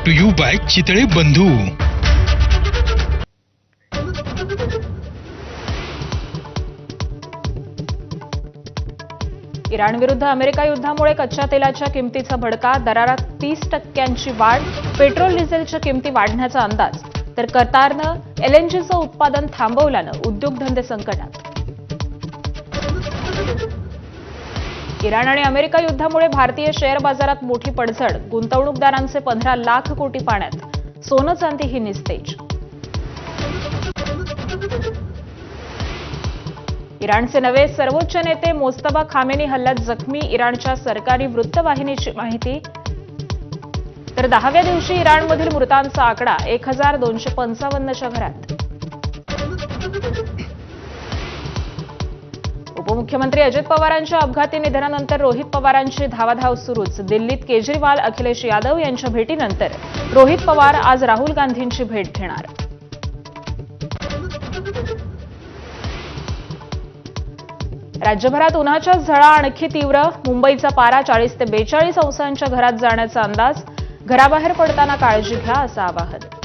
To you bye Chitale बंधू. Iran विरुद्ध America युद्धामुळे कच्च्या तेलाच्या किमतीचा भडका, दरारात 30% वाढ, पेट्रोल डिझेलच्या किमती वाढण्याचा अंदाज. तर कतारनं एलएनजीचं उत्पादन थांबवल्यानं उद्योगधंदे संकटात. इराण आणि अमेरिका युद्धामुळे भारतीय शेअर बाजारात मोठी पडझड, गुंतवणूकदारांचे 15 लाख कोटी पाण्यात. सोनं चांदीही निस्तेज. इराणचे नवे सर्वोच्च नेते मोस्तबा खामेनी हल्ल्यात जखमी, इराणच्या सरकारी वृत्तवाहिनीची माहिती. तर 10व्या दिवशी इराणमधील मृतांचा आकडा 1255च्या घरात. उपमुख्यमंत्री अजित पवारांच्या अपघाती निधनानंतर रोहित पवारांची धावाधाव सुरूच. दिल्लीत केजरीवाल, अखिलेश यादव यांच्या भेटीनंतर रोहित पवार आज राहुल गांधींची भेट घेणार. राज्यभरात उन्हाच्या झळा आणखी तीव्र, मुंबईचा पारा 40 ते 42 अंशांच्या घरात जाण्याचा अंदाज. घराबाहेर पडताना काळजी घ्या असं आवाहन.